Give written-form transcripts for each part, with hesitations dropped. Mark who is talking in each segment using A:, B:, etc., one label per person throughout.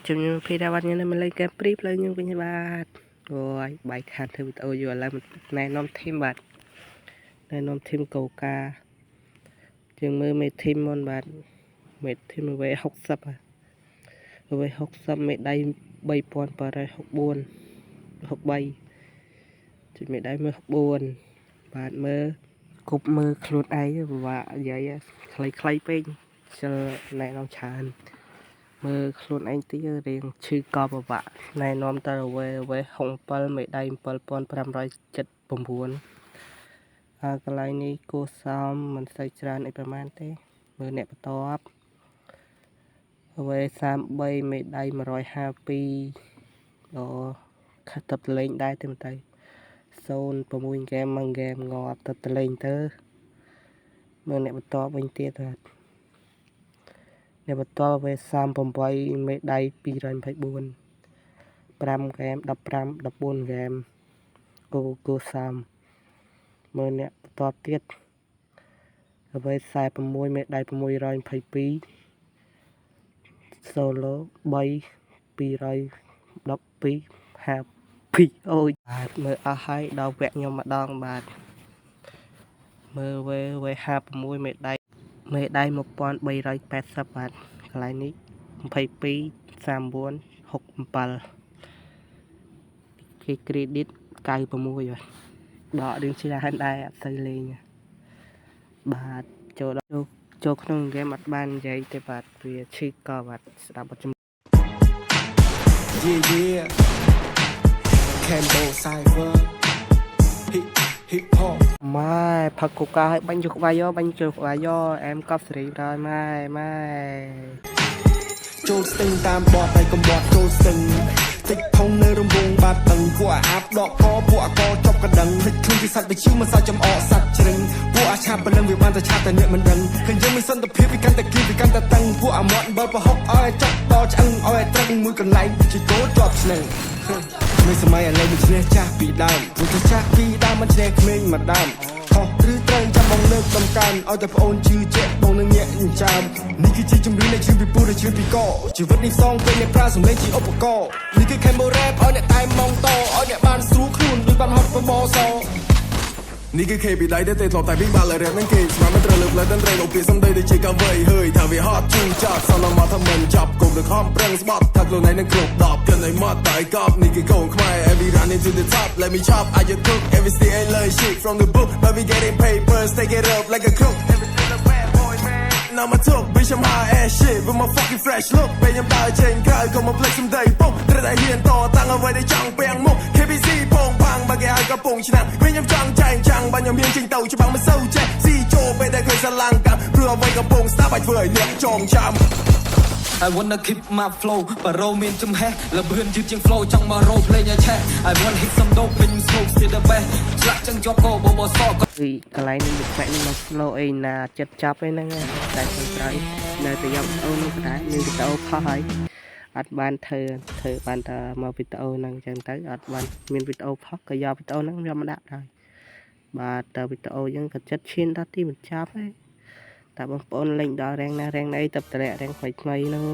A: ជំនួសពីរវ៉ាត់នេះមិនលេងហ្គេមព្រីផ្លូវយើងវិញបាទអូយបាយខានធ្វើវីដេអូយូរឥឡូវណែនាំធីមបាទណែនាំធីមកោកាជាងមើលមេធីមមុនបាទមេធីមវា60បាទវា60មេដៃ3864 63ជាមេដៃមើល64បាទមើលគប់មើលខ្លួនឯងពិបាកនិយាយខ្លីៗពេកជិលណែនាំច្រើនមើលខ្លួនឯងទីរៀងឈឺកបពិបាកណែនាំតើវេ7មេដៃ7579កន្លែងនេះគួរសមមិនសូវច្រើនអីប្រហែលទេមើលអ្នកបន្ទាប់វេ33មេដៃ152ខិតទៅលេងដែរទេមិនទៅ06ហ្គេម1ហ្គេមងាប់ទៅលេងទៅមើលអ្នកបន្ទាប់វិញទៀតបាទអ្នកបន្ទាប់វេ38មេដៃ224 5ហ្គេម15 14ហ្គេមគូសាមមើលអ្នកបន្ទាប់ទៀតវេ46មេដៃ622សូឡូ3 212 52អូយបាទមើលអស់ហើយដល់វគ្គខ្ញុំម្ដងបាទមើលវេ56មេដៃ1380បាទកន្លែងនេះ22 39 67គេ credit 96បាទដករឿងច្រើនដែរអត់ទៅលេងបាទចូលក្នុងហ្គេមអត់បាននិយាយទេបាទវាឈឺកបាទស្ដាប់បទចម្រៀង
B: Yeah Cambo Cyber Hip Hop
A: ម៉ែផឹកកូកាឲ្យបាញ់យកក្បាយអែមកប់សេរីដល់ម៉ែ
B: ចូលស្ទឹងតាមបត់តែកំបត់ចូលស្ទឹងតិចធំនៅរំវងបាត់តឹងពួកអាបដកកពួកអកចប់កណ្ដឹងតិចខ្លួនពីសាច់បិជិវមិនសាច់ចំអកសាច់ជ្រឹងពួកអាឆាប់ព្រលឹងវាបានតែឆាប់តែអ្នកមិនដឹងឃើញយើងមានសន្តិភាពវាកាន់តែគីវាកាន់តែតឹងពួកអាមាត់បើប្រហុកឲ្យចាប់តឆ្អឹងឲ្យត្រឹងមួយកន្លែងជីកោជាប់ស្នឹងនៅសម័យឥឡូវមិនឈ្នះចាស់ពីដើមព្រោះចាស់ពីដើមមិនឈ្នះក្មេងមកដើមខុសឬត្រូវចាំបងលើកដំកើងឲ្យតែប្អូនជឿជាក់បងនឹងញាក់ចាមនេះគឺជាជំរឿននៃជឿពីពូដែលជឿពីកជីវិតនេះសងពេលអ្នកប្រើសម្លេងជាឧបករណ៍នេះគឺ Cambo Rap ឲ្យអ្នកតែម៉ងតឲ្យអ្នកបានស្រួលខ្លួនដូចបានហត់ប្រមសនេះគឺ KB ដៃតែធ្លាប់តែពីបាល់រ៉េបនឹងគេស្មានមិនត្រូវលើផ្លែតន្ត្រីលោកពីសំដីដូចជាកាវៃហើយថាវាហត់ជូរចាត់សន្មត់ថាមិនចាប់គុំនឹងខំប្រឹងស្បត់ថាខ្លួនឯងនឹងគ្រប់10គិនឲ្យមកតែកប់នេះគឺកូនខ្មែរ every running to the top let me chop I just cook every stay I learn shit from the book but we getting papers take it up like a crook everything a bad boy man now my talk bitch I'm high ass shit with my fucking fresh look ពេលខ្ញុំដើរចេញក្រៅក៏មកផ្លេចសំដីពុកត្រូវតែហ៊ានតតាំងអ្វីដែលចង់ពាំងមុខ KBC ពងផាំងបើគេឲ្យកំពុងឆ្នាំវិញខ្ញុំចង់ចែងចាំងបើខ្ញុំមានចេញទៅច្បាំងមិនសូវចេះស៊ីចូលពេលតែឃើញស្រឡាំងកាំព្រោះអ្វីកំពុងស្ដាប់ឲ្យធ្វើឲ្យអ្នកចងចាំ I wanna keep my flow បារោមានចំហេះលបឿនយឺតជាង flow ចង់មករោលេងឲ្យឆេះ I want hit some dope វិញ smoke still the best ឆ្លាក់ចឹងជាប់កោបបសក
A: ពីកន្លែងនេះផ្នែកនេះមក slow អីណាចិត្តចាប់ឯហ្នឹងតែខាងក្រោយនៅតែយកអូននេះក៏ដែរមានវីដេអូផុសហើយអត់បានធ្វើបានតែមកវីដេអូហ្នឹងអញ្ចឹងទៅអត់បានមានវីដេអូផុសក៏យកវីដេអូហ្នឹងយកមកដាក់ដែរបាទតើវីដេអូយើងក៏ចិត្តឈានដល់ទីបញ្ចប់ហើយតើបងប្អូនលេងដល់រ៉េងណារ៉េងណីទៅតម្រាក់រ៉េងថ្មីហ្នឹង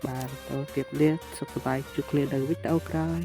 A: បាទទៅទៀតលាសុខសប្បាយជួបគ្នានៅវីដេអូក្រោយ